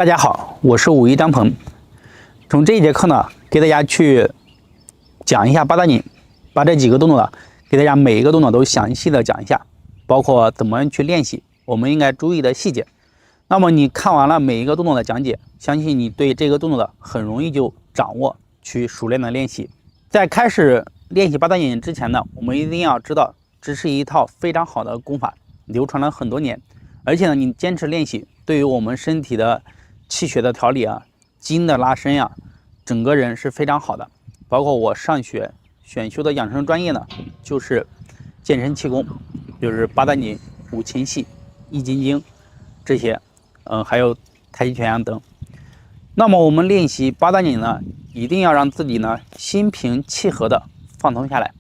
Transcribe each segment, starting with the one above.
大家好，我是武一张鹏。从这一节课呢，给大家去讲一下八大拧，把这几个动作呢，给大家每一个动作都详细的讲一下，包括怎么去练习，我们应该注意的细节。那么你看完了每一个动作的讲解，相信你对这个动作的很容易就掌握，去熟练的练习。在开始练习八大拧之前呢，我们一定要知道，这是一套非常好的功法，流传了很多年，而且呢，你坚持练习，对于我们身体的气血的调理啊，筋的拉伸呀，整个人是非常好的。包括我上学选修的养生专业呢，就是健身气功，就是八大拧、五禽戏、易筋经这些，还有太极拳呀等。那么我们练习八大拧呢，一定要让自己呢心平气和的放松下来，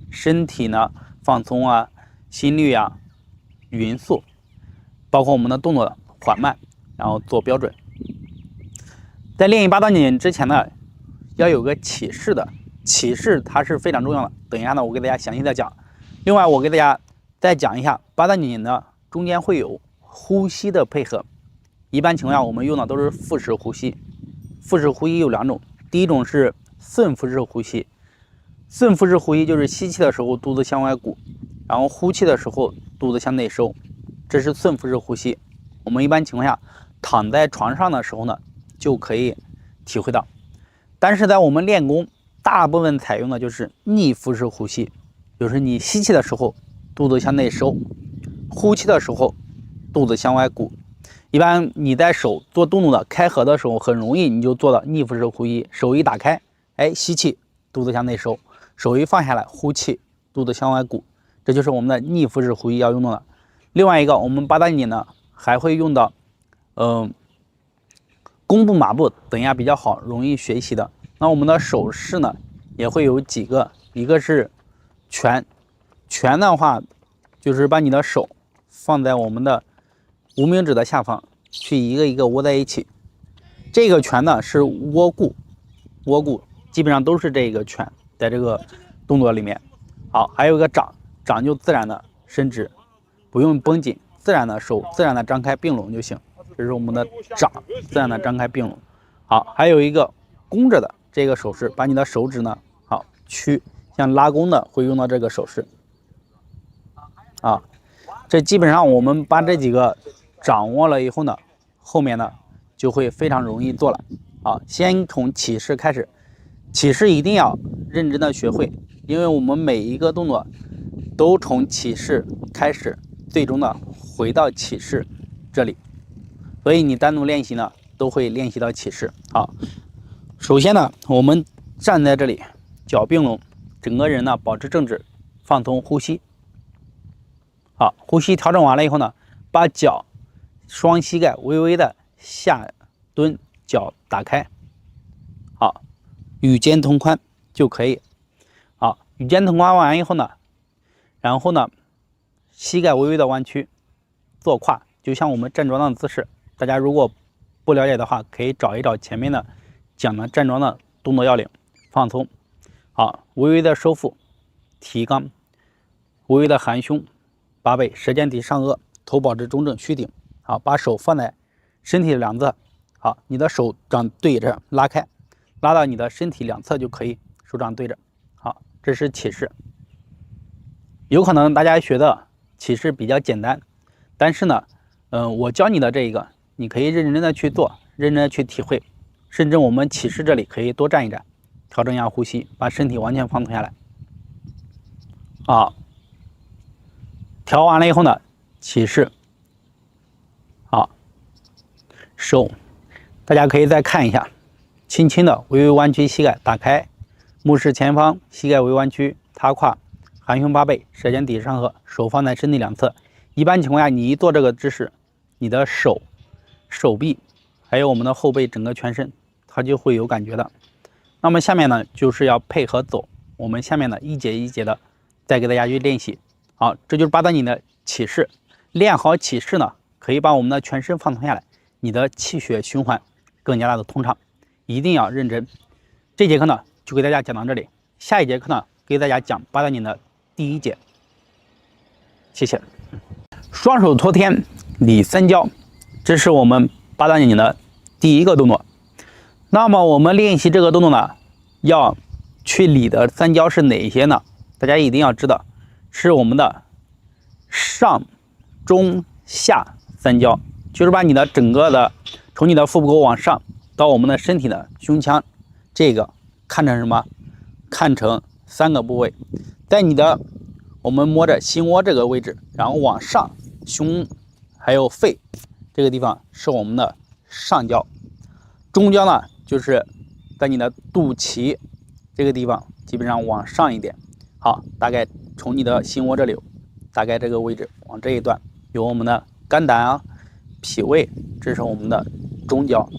身体呢放松啊，心率啊匀速，包括我们的动作缓慢，然后做标准。在练习八大拧之前呢，要有个起势的，起势它是非常重要的。等一下呢，我给大家详细的讲。另外，我给大家再讲一下八大拧呢，中间会有呼吸的配合。一般情况下，我们用的都是腹式呼吸。腹式呼吸有两种，第一种是顺腹式呼吸。顺腹式呼吸就是吸气的时候肚子向外鼓，然后呼气的时候肚子向内收，这是顺腹式呼吸。我们一般情况下躺在床上的时候呢，就可以体会到。但是在我们练功，大部分采用的就是逆腹式呼吸，就是你吸气的时候肚子向内收，呼气的时候肚子向外鼓。一般你在手做动作的开合的时候，很容易你就做到逆腹式呼吸，手一打开，吸气肚子向内收，手一放下来，呼气肚子向外鼓，这就是我们的逆腹式呼吸要用到的。另外一个，我们八大拧呢还会用到弓步马步，等一下比较好容易学习的。那我们的手势呢也会有几个，一个是拳，拳的话就是把你的手放在我们的无名指的下方，去一个一个窝在一起。这个拳呢是窝固，窝固基本上都是这个拳在这个动作里面。好，还有一个掌，掌就自然的伸直，不用绷紧，自然的手自然的张开并拢就行。这是我们的掌，自然的张开并拢。好，还有一个弓着的这个手势，把你的手指呢，好屈，像拉弓的会用到这个手势。啊，这基本上我们把这几个掌握了以后呢，后面呢就会非常容易做了。啊，先从起势开始，起势一定要认真的学会，因为我们每一个动作都从起势开始，最终呢回到起势这里。所以你单独练习呢，都会练习到起势。好，首先呢，我们站在这里，脚并拢，整个人呢保持正直，放松呼吸。好，呼吸调整完了以后呢，把脚双膝盖微微的下蹲，脚打开。好，与肩同宽就可以。好，与肩同宽完以后呢，然后呢，膝盖微微的弯曲，坐胯，就像我们站桩的姿势。大家如果不了解的话，可以找一找前面的讲的站桩的动作要领。放松，好，微微的收腹，提肛，微微的含胸，八背，舌尖抵上颚，头保持中正，虚顶。好，把手放在身体的两侧，好，你的手掌对着拉开，拉到你的身体两侧就可以，手掌对着。好，这是起势。有可能大家学的起势比较简单，但是呢，我教你的这一个，你可以认真的去做，认真的去体会，甚至我们起势这里可以多站一站，调整一下呼吸，把身体完全放松下来。好，调完了以后呢，起势，好，收，大家可以再看一下，轻轻的微微弯曲膝盖，打开，目视前方，膝盖微弯曲，塌胯，含胸八背，舌尖抵上颚，手放在身体两侧。一般情况下，你一做这个姿势，你的手、手臂还有我们的后背整个全身，它就会有感觉的。那么下面呢，就是要配合走，我们下面呢一节一节的再给大家去练习。好，这就是八大拧的起势。练好起势呢，可以把我们的全身放松下来，你的气血循环更加的通畅。一定要认真。这节课呢，就给大家讲到这里。下一节课呢，给大家讲八大拧的第一节。谢谢。双手托天，理三焦，这是我们八大拧的第一个动作。那么我们练习这个动作呢，要去理的三焦是哪些呢？大家一定要知道，是我们的上、中、下三焦，就是把你的整个的从你的腹部沟往上到我们的身体的胸腔，这个看成什么？看成3个部位，在你的我们摸着心窝这个位置，然后往上胸还有肺这个地方是我们的上焦，中焦呢就是在你的肚脐这个地方，基本上往上一点。好，大概从你的心窝这里，大概这个位置往这一段有我们的肝胆啊、脾胃，这是我们的中焦。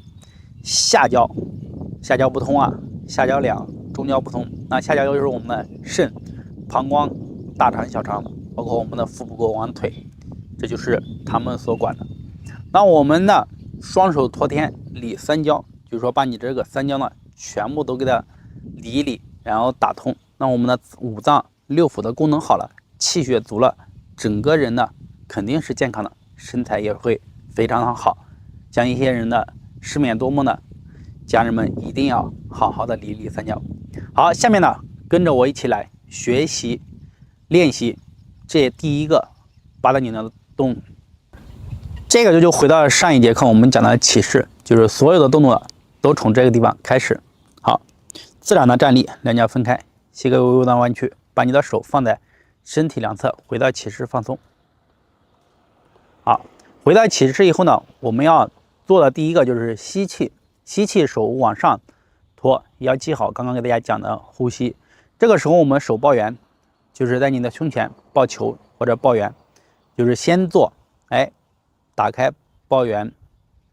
下焦不通啊，下焦两，中焦不通。那下焦就是我们的肾、膀胱、大肠、小肠，包括我们的腹部沟往腿，这就是他们所管的。那我们呢，双手托天理三焦，就是说把你这个三焦呢全部都给它理一理，然后打通。那我们的五脏六腑的功能好了，气血足了，整个人呢肯定是健康的，身材也会非常的好。像一些人的失眠多梦呢，家人们一定要好好的理理三焦。好，下面呢跟着我一起来学习练习这第一个八大拧的动作。这个就回到上一节课我们讲的起势，就是所有的动作都从这个地方开始。好，自然的站立，两脚分开，膝盖微微的弯曲，把你的手放在身体两侧，回到起势放松。好，回到起势以后呢，我们要做的第一个就是吸气，吸气手往上托，要记好刚刚给大家讲的呼吸。这个时候我们手抱圆，就是在你的胸前抱球或者抱圆，就是先做，打开抱圆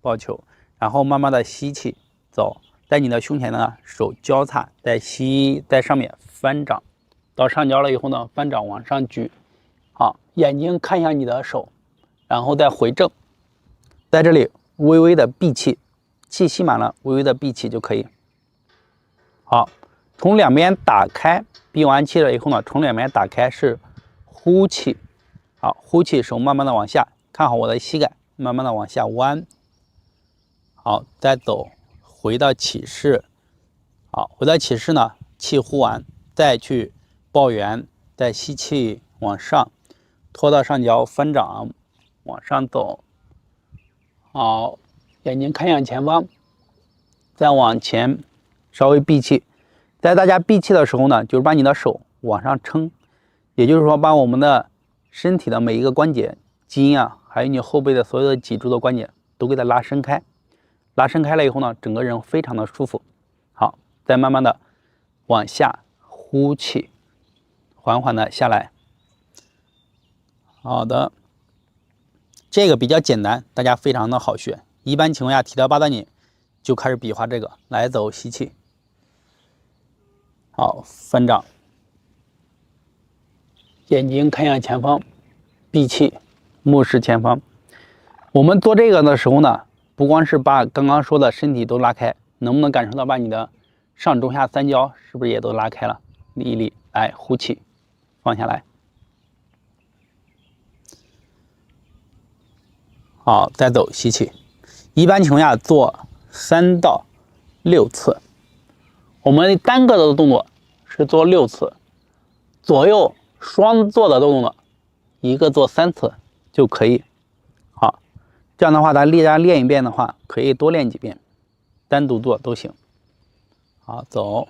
抱球，然后慢慢的吸气走，在你的胸前呢手交叉，在上面翻掌，到上焦了以后呢翻掌往上举。好，眼睛看向你的手，然后再回正，在这里微微的闭气，气吸满了微微的闭气就可以。好，从两边打开，闭完气了以后呢，从两边打开是呼气。好，呼气，手慢慢的往下，看好我的膝盖，慢慢的往下弯。好，再走，回到起势。好，回到起势呢，气呼完，再去抱圆，再吸气往上，拖到上焦，翻掌往上走。好，眼睛看向前方，再往前稍微闭气。在大家闭气的时候呢，就是把你的手往上撑，也就是说把我们的身体的每一个关节、筋啊，还有你后背的所有的脊柱的关节都给它拉伸开。拉伸开了以后呢，整个人非常的舒服。好，再慢慢的往下呼气，缓缓的下来。好的，这个比较简单，大家非常的好学。一般情况下提到八大拧就开始比划这个，来走吸气。好，翻掌，眼睛看向前方，闭气，目视前方。我们做这个的时候呢，不光是把刚刚说的身体都拉开，能不能感受到把你的上中下三焦是不是也都拉开了？理一理，来呼气，放下来。好，再走吸气。一般情况下做3到6次。我们单个的动作是做6次，左右双做的动作一个做3次就可以。好，这样的话大家练一遍的话，可以多练几遍，单独做都行。好，走。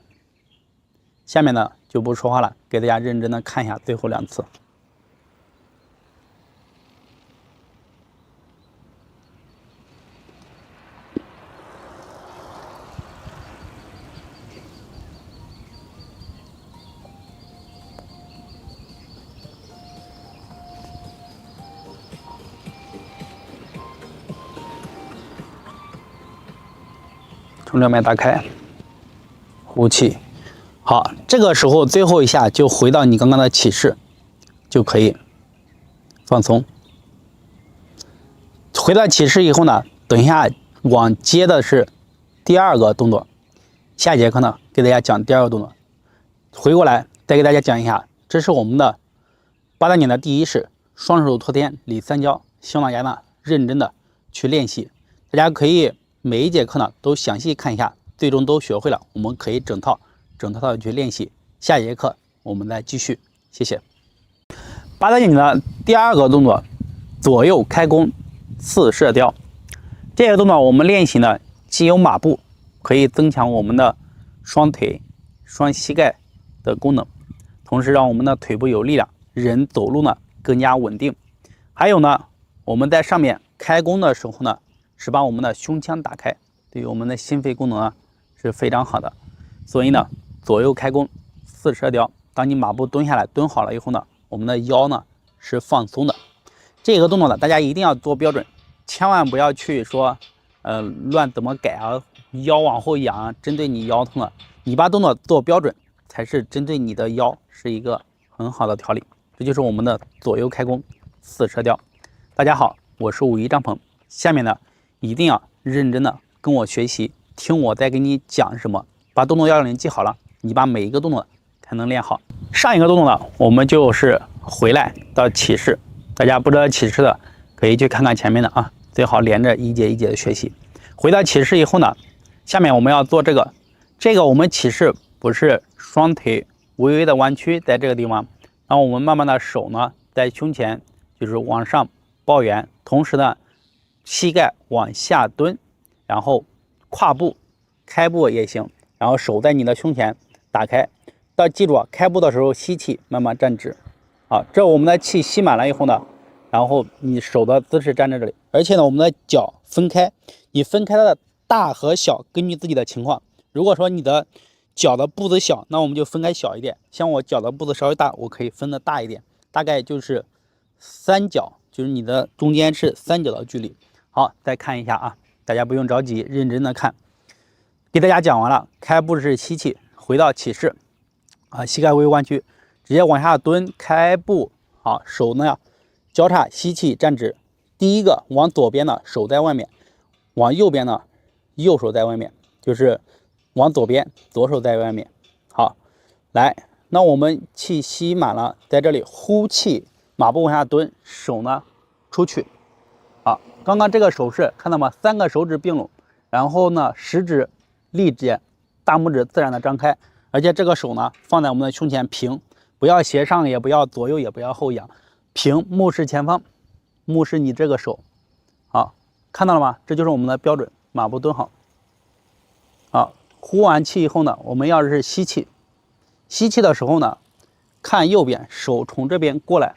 下面呢就不说话了，给大家认真的看一下最后2次。从两边打开，呼气。好，这个时候最后一下就回到你刚刚的起势，就可以放松。回到起势以后呢，等一下往接的是第2个动作。下节课呢给大家讲第2个动作。回过来再给大家讲一下，这是我们的八大拧的第1式，双手托天理三焦，希望大家呢认真的去练习。大家可以每一节课呢都详细看一下，最终都学会了，我们可以整套的去练习。下节课我们再继续，谢谢。八段锦的第二个动作，左右开弓四射雕。这个动作我们练习呢，既有马步，可以增强我们的双腿、双膝盖的功能，同时让我们的腿部有力量，人走路呢更加稳定。还有呢，我们在上面开弓的时候呢，是把我们的胸腔打开，对于我们的心肺功能啊是非常好的。所以呢，左右开弓四射雕。当你马步蹲下来蹲好了以后呢，我们的腰呢是放松的。这个动作呢，大家一定要做标准，千万不要去说乱怎么改啊，腰往后仰啊，针对你腰痛了。你把动作做标准，才是针对你的腰是一个很好的调理。这就是我们的左右开弓四射雕。大家好，我是武夷张鹏。下面呢，一定要认真的跟我学习，听我在给你讲什么，把动作要领记好了，你把每一个动作才能练好。上一个动作呢，我们就是回来到起势。大家不知道起势的，可以去看看前面的啊，最好连着一节一节的学习。回到起势以后呢，下面我们要做这个我们起势不是双腿微微的弯曲在这个地方，然后我们慢慢的手呢在胸前就是往上抱圆，同时呢膝盖往下蹲，然后跨步开步也行，然后手在你的胸前打开。记住开步的时候吸气，慢慢站直。这我们的气吸满了以后呢，然后你手的姿势站在这里，而且呢我们的脚分开，你分开它的大和小根据自己的情况。如果说你的脚的步子小，那我们就分开小一点。像我脚的步子稍微大，我可以分的大一点，大概就是3脚，就是你的中间是3脚的距离。好，再看一下啊，大家不用着急，认真的看。给大家讲完了，开步是吸气，回到起势膝盖微弯曲，直接往下蹲，开步。好，手呢交叉吸气站直。第一个往左边呢手在外面，往右边呢右手在外面，就是往左边左手在外面。好，来，那我们气吸满了，在这里呼气，马步往下蹲，手呢出去。好，刚刚这个手势看到吗？3个手指并拢，然后呢食指立直，大拇指自然的张开，而且这个手呢放在我们的胸前平，不要斜上，也不要左右，也不要后仰，平，目视前方，目视你这个手。好，看到了吗？这就是我们的标准马步蹲好。好，呼完气以后呢，我们要是吸气，吸气的时候呢，看右边，手从这边过来。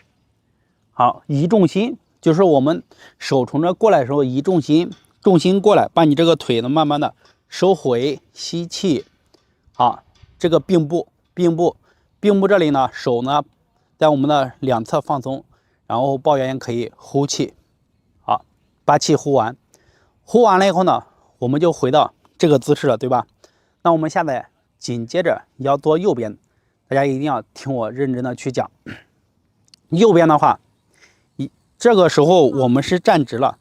好，移重心，就是我们手从这过来的时候移重心，重心过来，把你这个腿呢慢慢的收回，吸气。好，这个并步这里呢，手呢在我们的两侧放松，然后抱圆也可以，呼气。好，把气呼完了以后呢，我们就回到这个姿势了，对吧？那我们现在紧接着要做右边，大家一定要听我认真的去讲。右边的话，这个时候我们是站直了，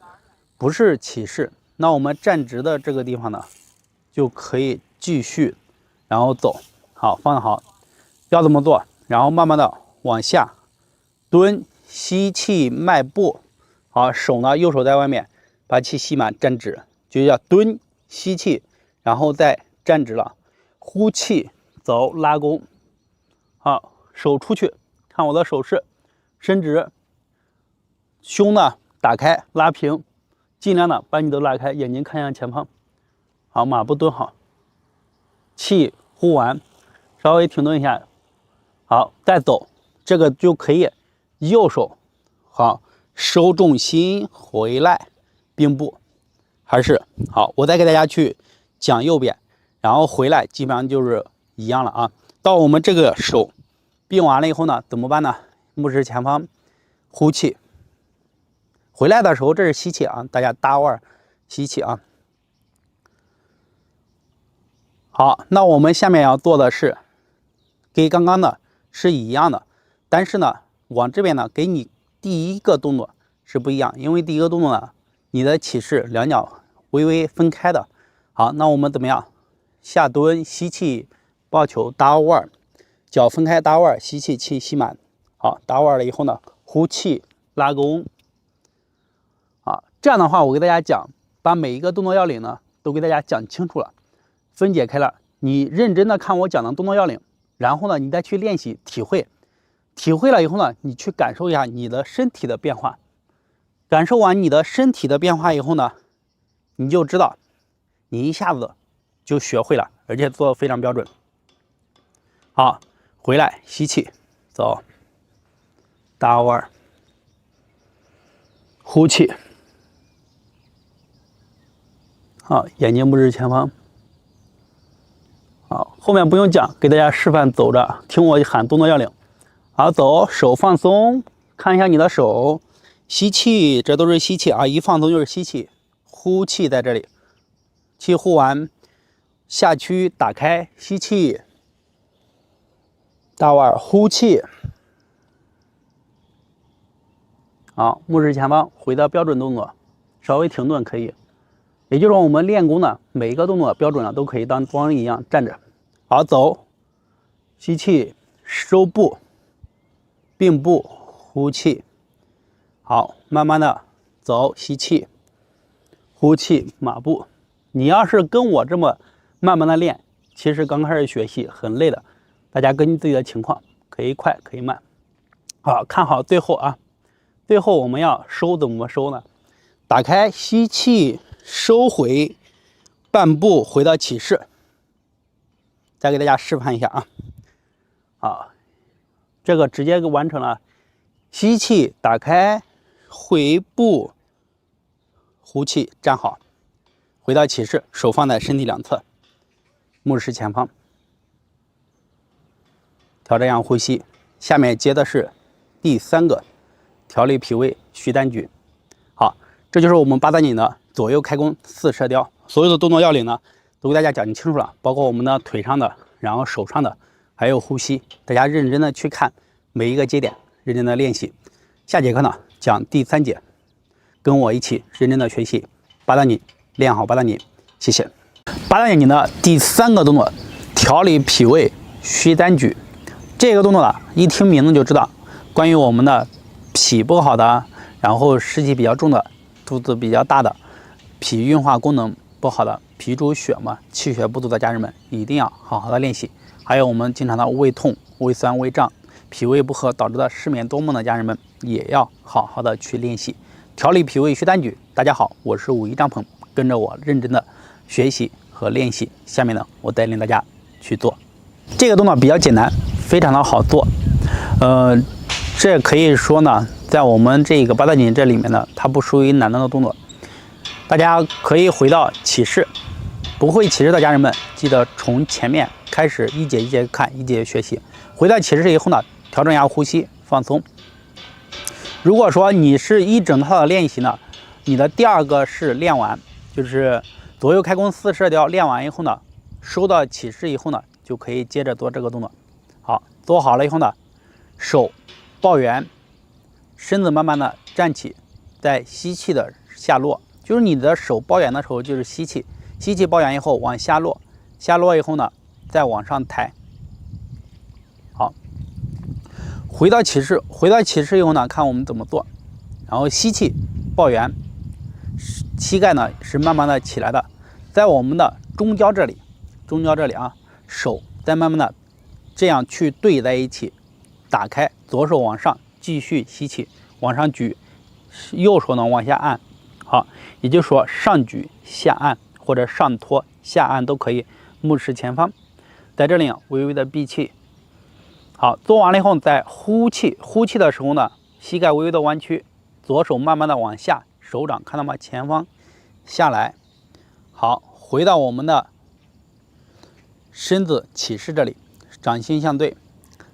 不是起势。那我们站直的这个地方呢，就可以继续然后走。好，放好，要怎么做？然后慢慢的往下蹲，吸气迈步。好，手呢右手在外面，把气吸满，站直，就叫蹲吸气，然后再站直了，呼气走拉弓。好，手出去，看我的手势，伸直，胸呢打开拉平，尽量的把你的拉开，眼睛看向前方。好，马步蹲好，气呼完，稍微停顿一下。好，再走，这个就可以右手好收重心回来并步。还是好，我再给大家去讲右边，然后回来基本上就是一样了啊。到我们这个手并完了以后呢，怎么办呢？目视前方，呼气。回来的时候这是吸气啊，大家大腕吸气啊。好，那我们下面要做的是跟刚刚的是一样的，但是呢往这边呢给你第一个动作是不一样，因为第一个动作呢你的起势两脚微微分开的。好，那我们怎么样？下蹲吸气抱球大腕，脚分开大腕，吸气气吸满。好，大腕了以后呢，呼气拉弓。这样的话我给大家讲，把每一个动作要领呢都给大家讲清楚了，分解开了。你认真的看我讲的动作要领，然后呢，你再去练习体会，体会了以后呢，你去感受一下你的身体的变化。感受完你的身体的变化以后呢，你就知道你一下子就学会了，而且做得非常标准。好，回来吸气，走，大腕，呼气。好，眼睛目视前方。好，后面不用讲，给大家示范走着，听我喊动作要领。好，走，手放松，看一下你的手，吸气，这都是吸气啊，一放松就是吸气，呼气在这里，气呼完，下区打开，吸气，大腕，呼气。好，目视前方，回到标准动作，稍微停顿可以。也就是说，我们练功呢，每一个动作标准了都可以当桩一样站着。好，走，吸气，收步，并步，呼气。好，慢慢的走，吸气，呼气，马步。你要是跟我这么慢慢的练，其实刚开始学习很累的，大家根据自己的情况，可以快，可以慢。好，看好最后啊，最后我们要收怎么收呢？打开，吸气。收回半步，回到起势。再给大家示范一下啊！好，这个直接完成了。吸气，打开，回步，呼气，站好，回到起势，手放在身体两侧，目视前方，调整阳呼吸。下面接的是第3个调理脾胃虚单举。好，这就是我们八段锦的左右开弓4射雕，所有的动作要领呢，都给大家讲清楚了，包括我们的腿上的，然后手上的，还有呼吸，大家认真的去看每一个节点，认真的练习。下节课呢讲第3节，跟我一起认真的学习八段锦，练好八段锦，谢谢。八段锦的第3个动作，调理脾胃虚单举。这个动作呢，一听名字就知道，关于我们的脾不好的，然后湿气比较重的，肚子比较大的。脾运化功能不好的，脾主血嘛，气血不足的家人们一定要好好的练习。还有我们经常的胃痛、胃酸、胃胀、脾胃不和导致的失眠多梦的家人们，也要好好的去练习调理脾胃虚单举。大家好，我是武艺张鹏，跟着我认真的学习和练习。下面呢，我带领大家去做这个动作，比较简单，非常的好做。这可以说呢，在我们这个八段锦这里面呢，它不属于难的动作。大家可以回到起势，不会起势的家人们，记得从前面开始一节一节看，一节学习。回到起势以后呢，调整一下呼吸，放松。如果说你是一整套的练习呢，你的第2个是练完，就是左右开弓4射雕，练完以后呢，收到起势以后呢，就可以接着做这个动作。好，做好了以后呢，手抱圆，身子慢慢的站起，在吸气的下落。就是你的手抱圆的时候，就是吸气，吸气抱圆以后往下落，下落以后呢，再往上抬。好，回到起势，回到起势以后呢，看我们怎么做。然后吸气抱圆，膝盖呢是慢慢的起来的，在我们的中焦这里，啊，手再慢慢的这样去对在一起，打开，左手往上继续吸气，往上举，右手呢往下按。好，也就是说上举下按或者上托下按都可以，目视前方，在这里微微的闭气。好，做完了以后再呼气，呼气的时候呢，膝盖微微的弯曲，左手慢慢的往下，手掌看到吗？前方下来。好，回到我们的身子起势这里，掌心相对。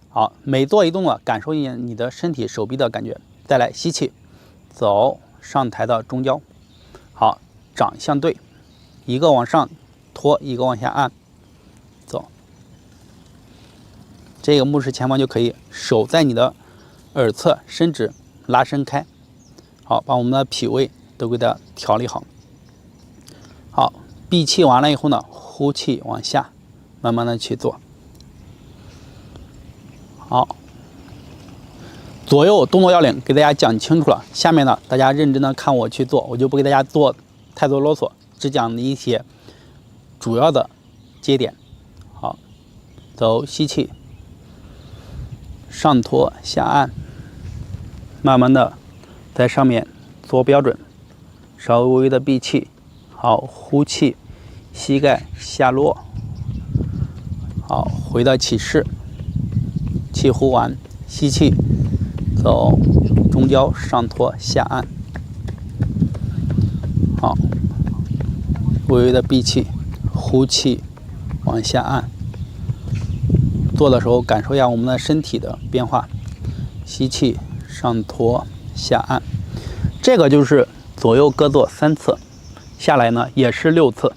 好，每做一动作，感受一下你的身体手臂的感觉。再来吸气，走。上抬到中焦，好，掌相对，一个往上托，一个往下按，走。这个目视前方就可以，手在你的耳侧伸直，拉伸开。好，把我们的脾胃都给它调理好。好，闭气完了以后呢，呼气往下，慢慢的去做。好。左右动作要领给大家讲清楚了，下面呢，大家认真的看我去做，我就不给大家做太多啰嗦，只讲一些主要的接点。好，走，吸气，上托下按，慢慢的在上面做标准，稍微的闭气。好，呼气，膝盖下落。好，回到起势，气呼完，吸气，走，中焦上托下按。好，微微的闭气，呼气，往下按。做的时候感受一下我们的身体的变化，吸气，上托下按。这个就是左右各做3次，下来呢也是6次。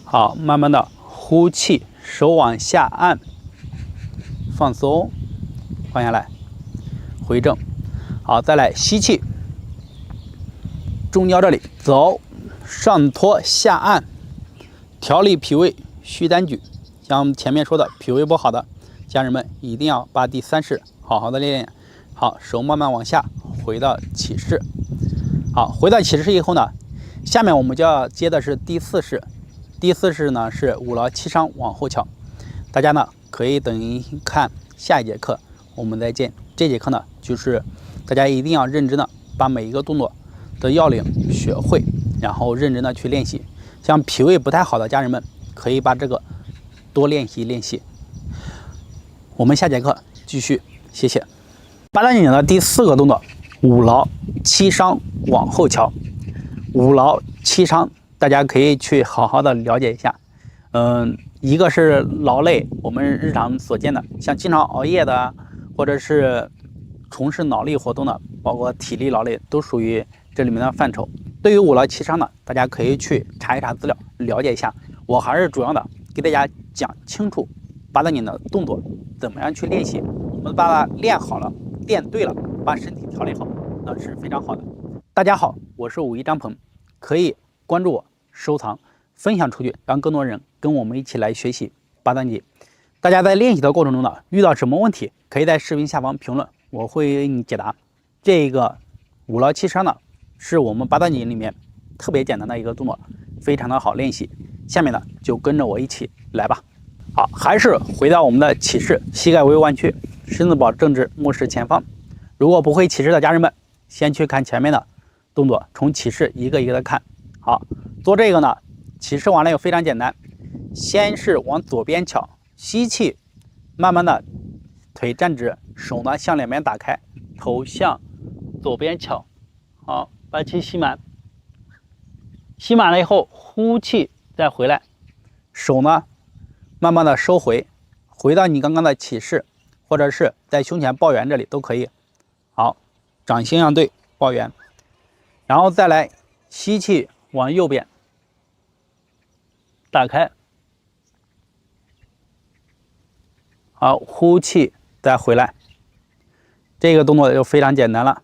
好，慢慢的呼气，手往下按，放松，放下来，回正。好，再来吸气，中焦这里走，上托下按，调理脾胃，祛胆举。像前面说的，脾胃不好的家人们一定要把第3式好好的练练。好，手慢慢往下，回到起势。好，回到起势以后呢，下面我们就要接的是第4式。第4式呢是五劳七伤往后翘。大家呢可以等一看下一节课，我们再见。这节课呢就是大家一定要认真的把每一个动作的要领学会，然后认真的去练习。像脾胃不太好的家人们，可以把这个多练习练习。我们下节课继续，谢谢。八段锦的第4个动作，五劳七伤往后翘。五劳七伤，大家可以去好好的了解一下。一个是劳累，我们日常所见的，像经常熬夜的，或者是从事脑力活动的，包括体力劳累，都属于这里面的范畴。对于五劳七伤呢，大家可以去查一查资料，了解一下。我还是主要的给大家讲清楚八段锦的动作怎么样去练习。我们把它练好了，练对了，把身体调理好，那是非常好的。大家好，我是武艺张鹏，可以关注我、收藏、分享出去，让更多人跟我们一起来学习八段锦。大家在练习的过程中呢，遇到什么问题，可以在视频下方评论，我会为你解答。这个五劳七伤呢，是我们八段锦里面特别简单的一个动作，非常的好练习。下面呢，就跟着我一起来吧。好，还是回到我们的起势，膝盖微弯曲，身子保正直，目视前方。如果不会起势的家人们，先去看前面的动作，从起势一个一个的看。好，做这个呢，起势完了又非常简单，先是往左边翘，吸气，慢慢的腿站直，手呢向两边打开，头向左边翘。好，把气吸满，吸满了以后呼气再回来，手呢慢慢的收回，回到你刚刚的起势，或者是在胸前抱圆这里都可以。好，掌心相对抱圆，然后再来吸气往右边打开，好，呼气再回来，这个动作就非常简单了。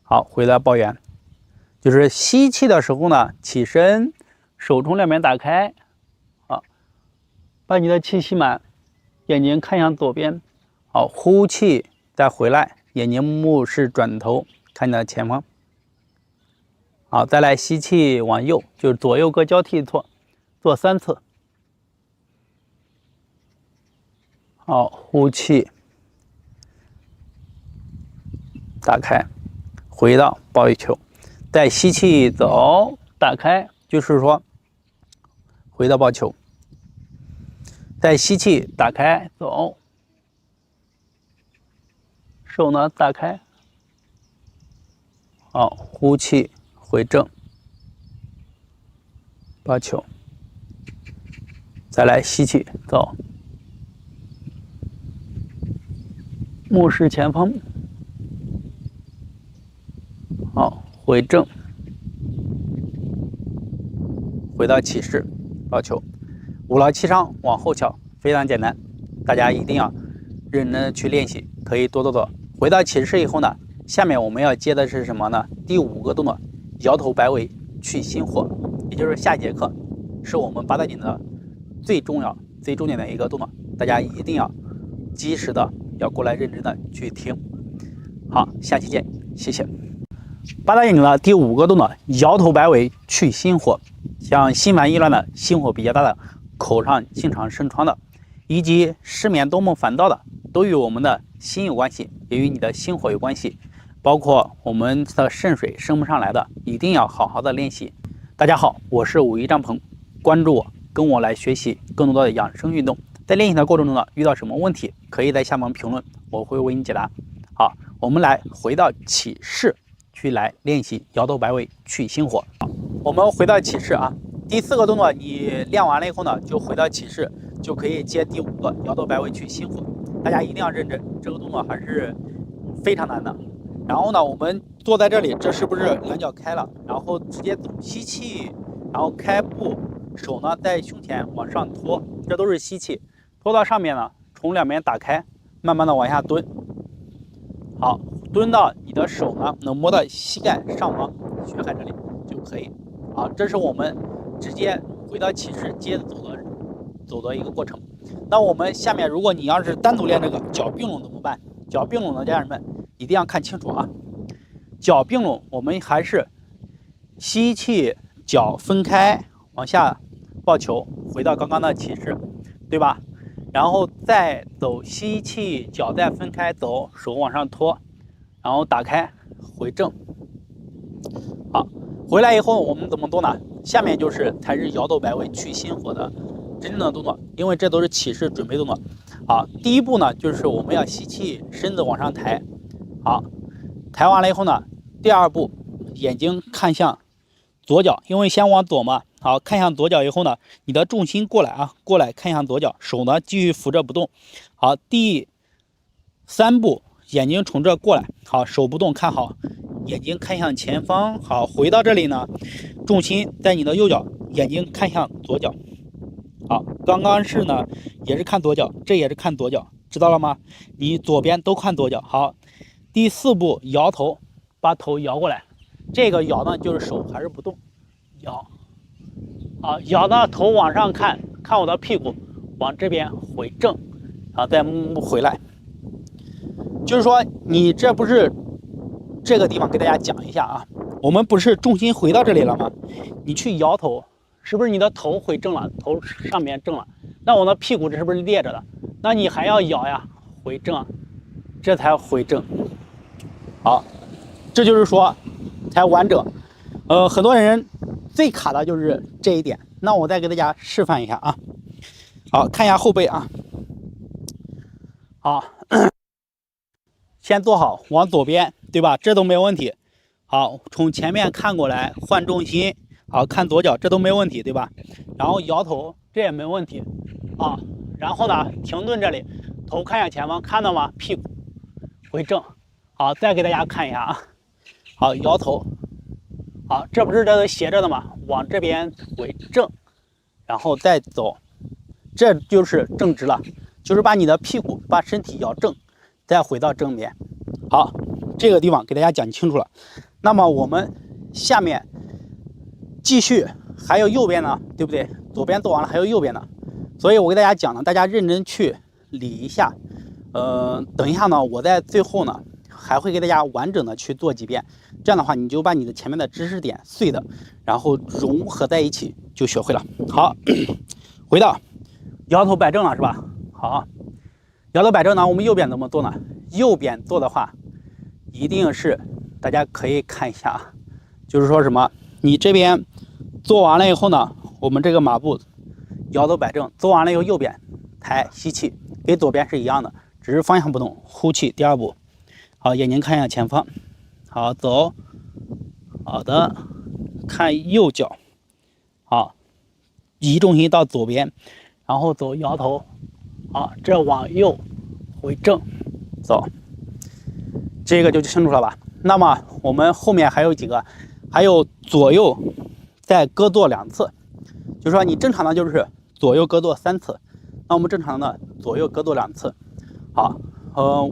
好，回到抱圆，就是吸气的时候呢，起身，手从两边打开，好，把你的气吸满，眼睛看向左边，好，呼气再回来，眼睛目视转头看你的前方。好，再来吸气往右，就是左右各交替做3次。好，呼气打开，回到抱羽球，再吸气走，打开，就是说回到抱球，再吸气打开走，手呢打开，好，呼气回正，抱球，再来吸气走，目视前方，好，回正，回到起势，抱球，五劳七伤往后翘，非常简单，大家一定要认真的去练习，可以多做。回到起势以后呢，下面我们要接的是什么呢？第5个动作，摇头摆尾去心火，也就是下节课是我们八段锦的最重要、最重点的一个动作，大家一定要及时的要过来认真的去听。好，下期见，谢谢。八段锦的第5个动作，摇头摆尾去心火，像心烦意乱的、心火比较大的、口上经常生疮的，以及失眠多梦烦躁的，都与我们的心有关系，也与你的心火有关系。包括我们的肾水升不上来的，一定要好好的练习。大家好，我是武夷张鹏，关注我，跟我来学习更多的养生运动。在练习的过程中呢，遇到什么问题，可以在下方评论，我会为你解答。好，我们来回到起势去来练习摇头摆尾去心火。我们回到起势啊，第4个动作你练完了以后呢，就回到起势，就可以接第5个摇头摆尾去心火。大家一定要认真，这个动作还是非常难的。然后呢，我们坐在这里，这是不是两脚开了？然后直接走，吸气，然后开步，手呢在胸前往上托，这都是吸气，托到上面呢，从两边打开，慢慢的往下蹲。好，蹲到你的手呢能摸到膝盖上方血海这里就可以。好，这是我们直接回到起势，接着走的一个过程。那我们下面，如果你要是单独练这个脚并拢怎么办？脚并拢的家人们一定要看清楚啊！脚并拢，我们还是吸气，脚分开往下抱球，回到刚刚的起势，对吧？然后再走，吸气，脚再分开走，手往上托，然后打开回正。好，回来以后我们怎么做呢？下面才是摇头摆尾去心火的真正的动作，因为这都是起势准备动作。好，第一步呢，就是我们要吸气，身子往上抬。好，抬完了以后呢，第2步，眼睛看向左脚，因为先往左嘛。好，看向左脚以后呢，你的重心过来啊，过来看向左脚，手呢继续扶着不动。好，第3步，眼睛从这过来，好，手不动，看好，眼睛看向前方。好，回到这里呢，重心在你的右脚，眼睛看向左脚。好，刚刚是呢，也是看左脚，这也是看左脚，知道了吗？你左边都看左脚。好，第4步摇头，把头摇过来，这个摇呢就是手还是不动，摇。好，摇到头往上看，看我的屁股，往这边回正，然后再回来。就是说，你这不是这个地方给大家讲一下啊，我们不是重心回到这里了吗？你去摇头。是不是你的头回正了，头上面正了？那我的屁股这是不是裂着的？那你还要摇呀，回正，这才回正。好，这就是说才完整。很多人最卡的就是这一点。那我再给大家示范一下啊。好，看一下后背啊。好，先坐好，往左边，对吧？这都没问题。好，从前面看过来，换重心。好，看左脚，这都没问题，对吧？然后摇头，这也没问题啊。然后呢，停顿这里，头看向前方，看到吗？屁股回正。好，再给大家看一下啊。好，摇头。好，这不是这都斜着的吗？往这边回正，然后再走，这就是正直了，就是把你的屁股、把身体摇正，再回到正面。好，这个地方给大家讲清楚了。那么我们下面继续，还有右边呢，对不对？左边做完了，还有右边呢，所以我给大家讲呢，大家认真去理一下。等一下呢，我在最后呢还会给大家完整的去做几遍，这样的话你就把你的前面的知识点碎的，然后融合在一起就学会了。好，回到摇头摆正了是吧？好，摇头摆正呢，我们右边怎么做呢？右边做的话，一定是大家可以看一下啊，就是说什么？你这边做完了以后呢，我们这个马步摇头摆正，做完了以后右边抬吸气，跟左边是一样的，只是方向不动。呼气，第2步，好，眼睛看向前方，好，走，好的，看右脚，好，移重心到左边，然后走摇头，好，这往右回正，走，这个就清楚了吧？那么我们后面还有几个。还有左右再各做2次，就是说你正常的就是左右各做3次，那我们正常的左右各做2次。好，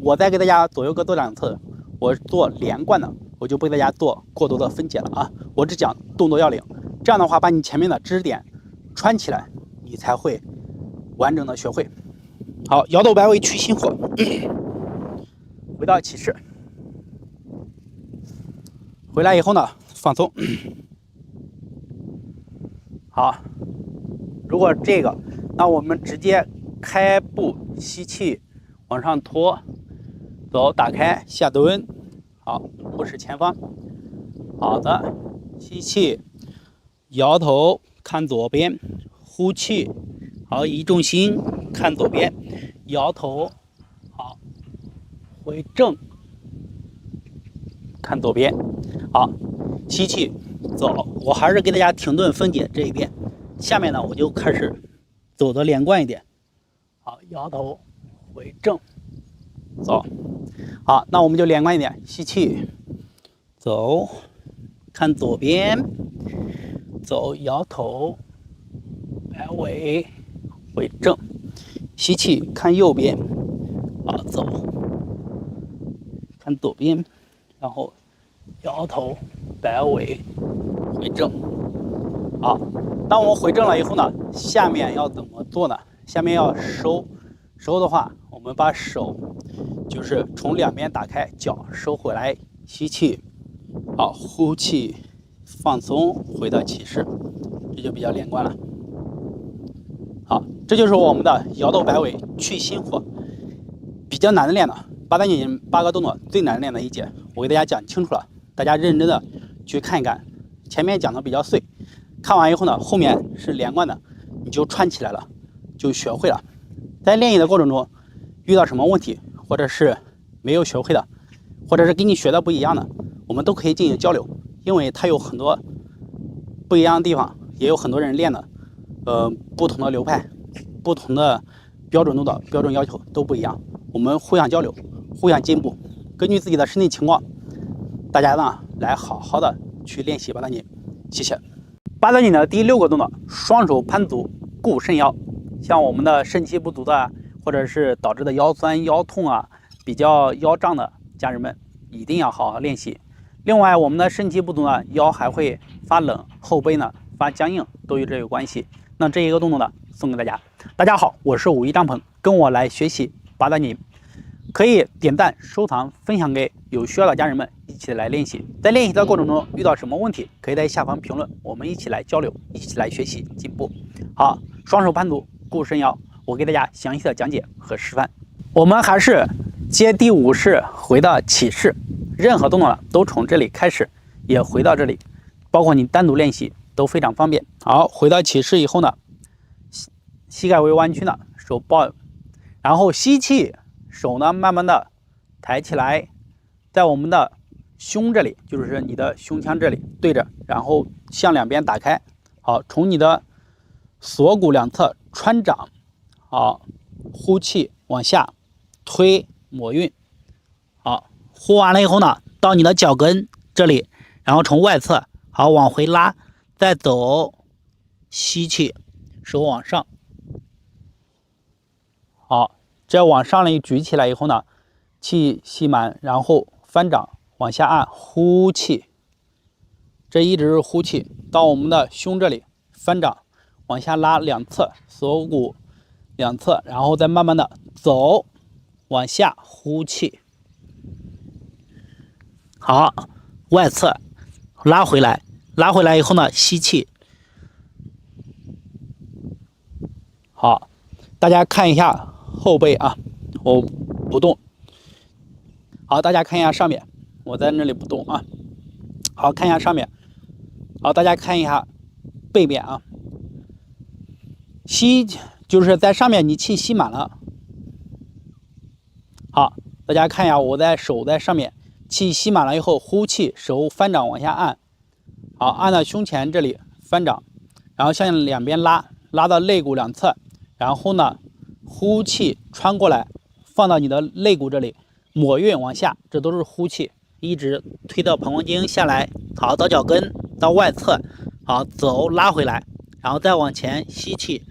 我再给大家左右各做2次，我做连贯的，我就不给大家做过多的分解了啊，我只讲动作要领。这样的话，把你前面的知识点穿起来，你才会完整的学会。好，摇头摆尾去心火，回到起势，回来以后呢，放松。好，如果这个，那我们直接开步吸气，往上拖，走，打开下蹲，好，目视前方。好的，吸气，摇头看左边，呼气，好，移重心看左边，摇头，好，回正，看左边，好，吸气，走，我还是给大家停顿分解这一遍。下面呢，我就开始走的连贯一点，好，摇头，回正，走，好，那我们就连贯一点，吸气，走，看左边，走，摇头，摆尾，回正，吸气，看右边，好，走，看左边，然后摇头，摆尾，回正。好，当我们回正了以后呢，下面要怎么做呢？下面要收，收的话，我们把手就是从两边打开，脚收回来，吸气，好，呼气，放松，回到起势，这就比较连贯了。好，这就是我们的摇头摆尾去心火，比较难的练的8个动作最难练的一节，我给大家讲清楚了，大家认真的去看一看。前面讲的比较碎，看完以后呢，后面是连贯的，你就串起来了，就学会了。在练习的过程中，遇到什么问题，或者是没有学会的，或者是跟你学的不一样的，我们都可以进行交流，因为它有很多不一样的地方，也有很多人练的，不同的流派、不同的标准动作、标准要求都不一样，我们互相交流，互相进步，根据自己的身体情况，大家呢来好好的去练习八段锦。谢谢。八段锦的第6个动作，双手攀足固肾腰。像我们的肾气不足的，或者是导致的腰酸腰痛啊，比较腰胀的家人们，一定要好好练习。另外，我们的肾气不足呢，腰还会发冷，后背呢发僵硬，都与这有关系。那这一个动作呢，送给大家。大家好，我是武艺张鹏，跟我来学习八段锦。可以点赞、收藏、分享给有需要的家人们，一起来练习。在练习的过程中遇到什么问题，可以在下方评论，我们一起来交流，一起来学习进步。好，双手攀足固肾腰，我给大家详细的讲解和示范。我们还是接第5式回到起势，任何动作都从这里开始，也回到这里，包括你单独练习都非常方便。好，回到起势以后呢，膝盖微弯曲呢，手抱，然后吸气。手呢，慢慢的抬起来，在我们的胸这里，就是你的胸腔这里对着，然后向两边打开。好，从你的锁骨两侧穿掌，好，呼气往下推抹运。好，呼完了以后呢，到你的脚跟这里，然后从外侧好往回拉，再走，吸气，手往上，好。这往上里举起来以后呢，气吸满，然后翻掌往下按，呼气，这一直是呼气，到我们的胸这里翻掌往下拉两侧，锁骨两侧，然后再慢慢的走，往下呼气，好，外侧拉回来，拉回来以后呢，吸气，好，大家看一下。后背啊，我不动。好，大家看一下上面，我在那里不动啊。好，看一下上面。好，大家看一下背面啊。吸就是在上面，你气吸满了。好，大家看一下，我在手在上面，气吸满了以后，呼气，手翻掌往下按。好，按到胸前这里翻掌，然后向两边拉，拉到肋骨两侧，然后呢。呼气穿过来，放到你的肋骨这里，抹运往下，这都是呼气，一直推到膀胱经下来，好，到脚跟，到外侧，好，走拉回来，然后再往前吸气，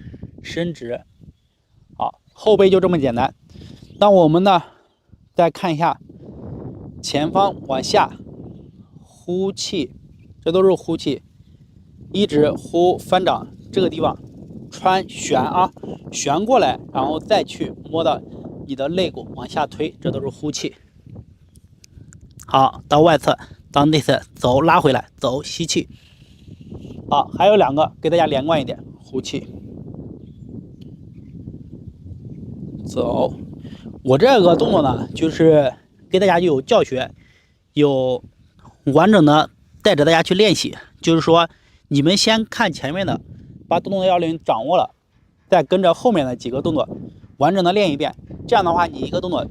伸直，好，后背就这么简单。那我们呢，再看一下前方往下呼气，这都是呼气，一直呼翻掌这个地方。穿旋啊，旋过来，然后再去摸到你的肋骨往下推，这都是呼气。好，到外侧，到内侧，走拉回来，走吸气。好，还有2个给大家连贯一点，呼气，走。我这个动作呢，就是给大家有教学，有完整的带着大家去练习。就是说，你们先看前面的，把动作要领掌握了，再跟着后面的几个动作完整的练一遍。这样的话，你一个动作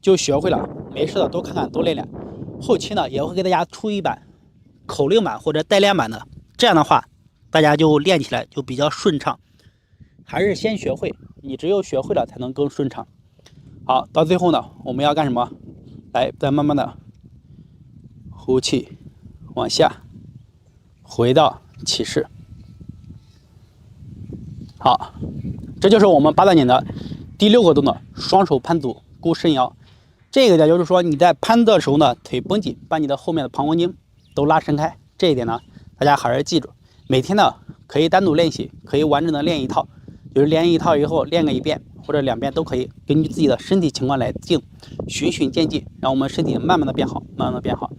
就学会了。没事的多看看，多练练。后期呢，也会给大家出一版口令版或者带练版的。这样的话，大家就练起来就比较顺畅。还是先学会，你只有学会了才能更顺畅。好，到最后呢，我们要干什么？来，再慢慢的呼气，往下，回到起势。好，这就是我们八段锦的第6个动作，双手攀足，固肾腰。这个呢，就是说你在攀的时候呢，腿绷紧，把你的后面的膀胱经都拉伸开。这一点呢，大家还是记住。每天呢，可以单独练习，可以完整的练一套，就是练一套以后练个1遍或者2遍都可以，根据自己的身体情况来定，循序渐进，让我们身体慢慢的变好，慢慢的变好。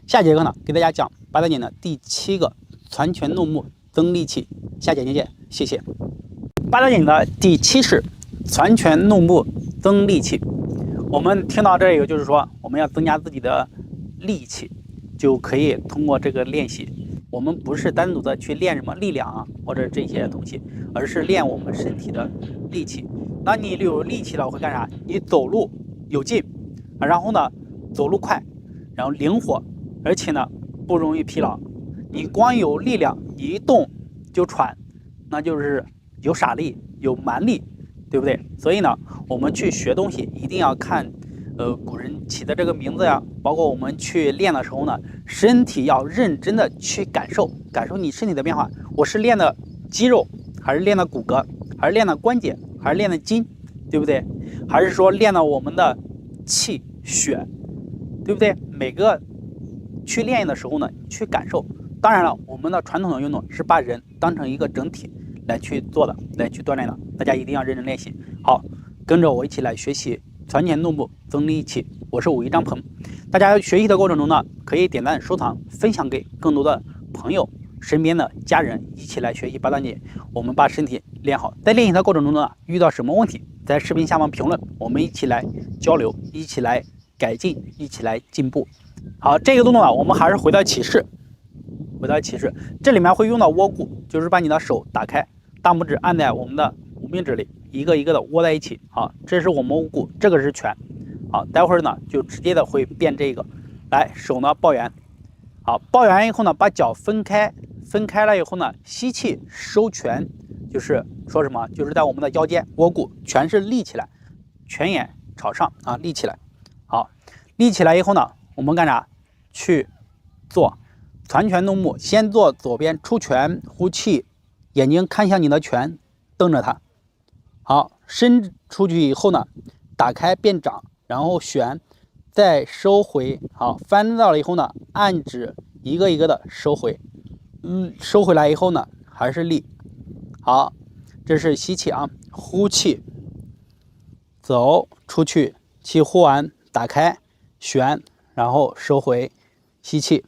下节课呢，给大家讲八段锦的第7个攒拳弄木增力气。下节见，谢谢。八段锦的第7式攒拳弄木增力气。我们听到这个，就是说我们要增加自己的力气，就可以通过这个练习。我们不是单独的去练什么力量啊，或者这些东西，而是练我们身体的力气。当你有力气了，会干啥？你走路有劲，然后呢，走路快，然后灵活，而且呢，不容易疲劳。你光有力量，你一动就喘，那就是有傻力，有蛮力，对不对？所以呢，我们去学东西一定要看古人起的这个名字呀，包括我们去练的时候呢，身体要认真的去感受你身体的变化。我是练的肌肉，还是练的骨骼，还是练的关节，还是练的筋，对不对？还是说练了我们的气血，对不对？每个去练的时候呢，去感受。当然了，我们的传统的运动是把人当成一个整体来去做的，来去锻炼的，大家一定要认真练习。好，跟着我一起来学习攒拳弄木增力气。我是武艺张鹏。大家学习的过程中呢，可以点赞收藏，分享给更多的朋友、身边的家人，一起来学习八段锦。我们把身体练好。在练习的过程中呢，遇到什么问题，在视频下方评论，我们一起来交流，一起来改进，一起来进步。好，这个动作呢，我们还是回到起势。这里面会用到窝固，就是把你的手打开，大拇指按在我们的无名指里，一个一个的窝在一起。好，这是我们窝固，这个是拳。好，待会儿呢就直接的会变这个。来，手呢抱圆。好，抱圆以后呢，把脚分开了以后呢，吸气收拳，就是说什么？就是在我们的腰间窝固，拳是立起来，拳眼朝上啊，立起来。好，立起来以后呢，我们干啥？去做攒拳弄木，先做左边出拳，呼气，眼睛看向你的拳，瞪着它。好，伸出去以后呢，打开变掌，然后旋，再收回。好，翻到了以后呢，按指一个一个的收回。收回来以后呢，还是立。好，这是吸气啊，呼气，走出去，气呼完，打开，旋，然后收回，吸气。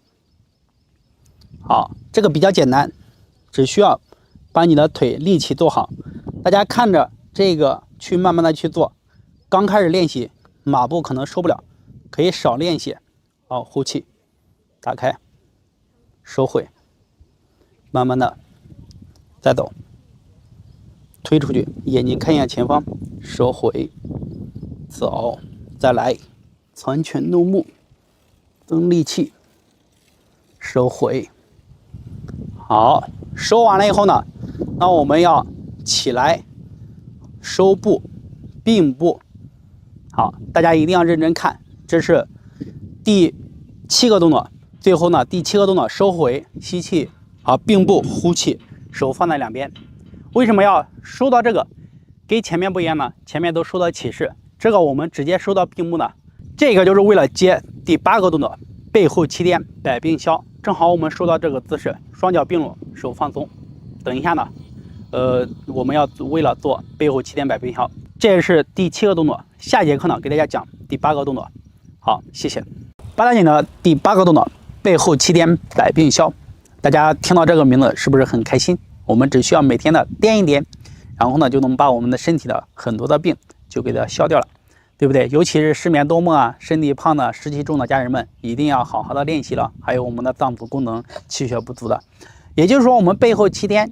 好，这个比较简单，只需要把你的腿力气做好。大家看着这个去慢慢的去做。刚开始练习，马步可能收不了，可以少练一些。好，呼气，打开，收回，慢慢的再走，推出去，眼睛看一下前方，收回，走，再来，攒拳弄木，增力气，收回。好，收完了以后呢，那我们要起来收步并步。好，大家一定要认真看，这是第7个动作。最后呢，第7个动作收回，吸气，好，并步，呼气，手放在两边。为什么要收到这个？跟前面不一样呢？前面都收到起势，这个我们直接收到并步呢。这个就是为了接第8个动作，背后七颠百病消。正好我们收到这个姿势，双脚并拢，手放松。等一下呢，我们要为了做背后七颠百病消，这是第7个动作。下节课呢，给大家讲第8个动作。好，谢谢。八段锦的第8个动作，背后七颠百病消。大家听到这个名字是不是很开心？我们只需要每天的掂一掂，然后呢就能把我们的身体的很多的病就给它消掉了，对不对？尤其是失眠多梦啊、身体胖的、湿气重的家人们，一定要好好的练习了。还有我们的脏腑功能气血不足的，也就是说我们背后7天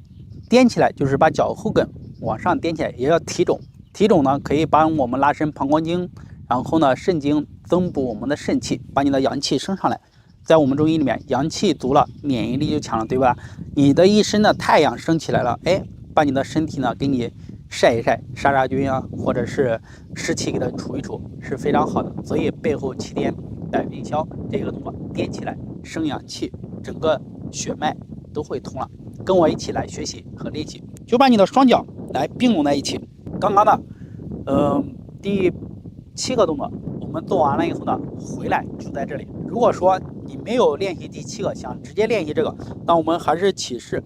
掂起来，就是把脚后跟往上掂起来，也要提踵。提踵呢可以帮我们拉伸膀胱经，然后呢肾经，增补我们的肾气，把你的阳气升上来。在我们中医里面，阳气足了，免疫力就强了，对吧？你的一身的太阳升起来了，哎，把你的身体呢给你晒一晒，杀杀菌啊，或者是湿气给它除一除，是非常好的。所以背后7天百病消这个动作掂起来生阳气，整个血脉都会通了。跟我一起来学习和练习，就把你的双脚来并拢在一起。刚刚的第7个动作我们做完了以后呢，回来就在这里。如果说你没有练习第7个，想直接练习这个，那我们还是起势。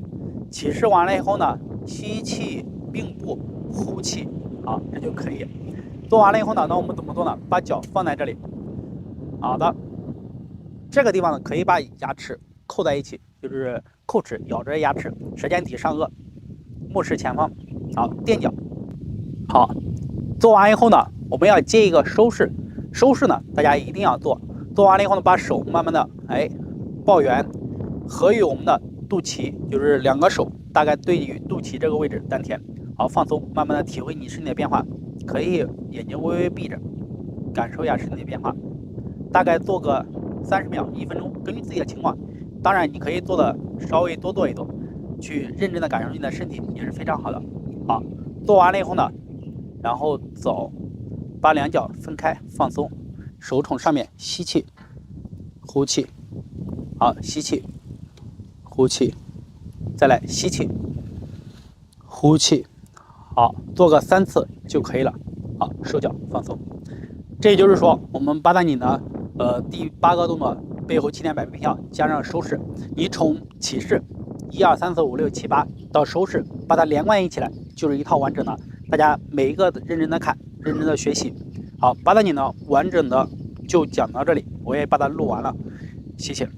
起势完了以后呢，吸气并步，呼气，好，这就可以。做完了以后呢，那我们怎么做呢？把脚放在这里。好的，这个地方呢可以把牙齿扣在一起，就是叩齿，咬着牙齿，舌尖抵上颚，目视前方。好，垫脚。好，做完以后呢，我们要接一个收势。收势呢，大家一定要做。做完了以后呢，把手慢慢的抱圆，合于我们的肚脐，就是2个手大概对于肚脐这个位置，丹田。好，放松，慢慢的体会你身体的变化，可以眼睛微微闭着，感受一下身体的变化。大概做个30秒、1分钟，根据自己的情况。当然，你可以做的稍微多做一做，去认真的感受你的身体，也是非常好的。好，做完了以后呢，然后走，把2脚分开，放松，手从上面吸气，呼气。好，吸气，呼气，再来吸气，呼气。好，做个3次就可以了。好，收脚放松。这也就是说，我们把你的第8个动作背后7天百病消加上收势，你从起势1、2、3、4、5、6、7、8到收势，把它连贯起来，就是一套完整的。大家每一个认真的看，认真的学习。好，把你呢完整的就讲到这里，我也把它录完了，谢谢。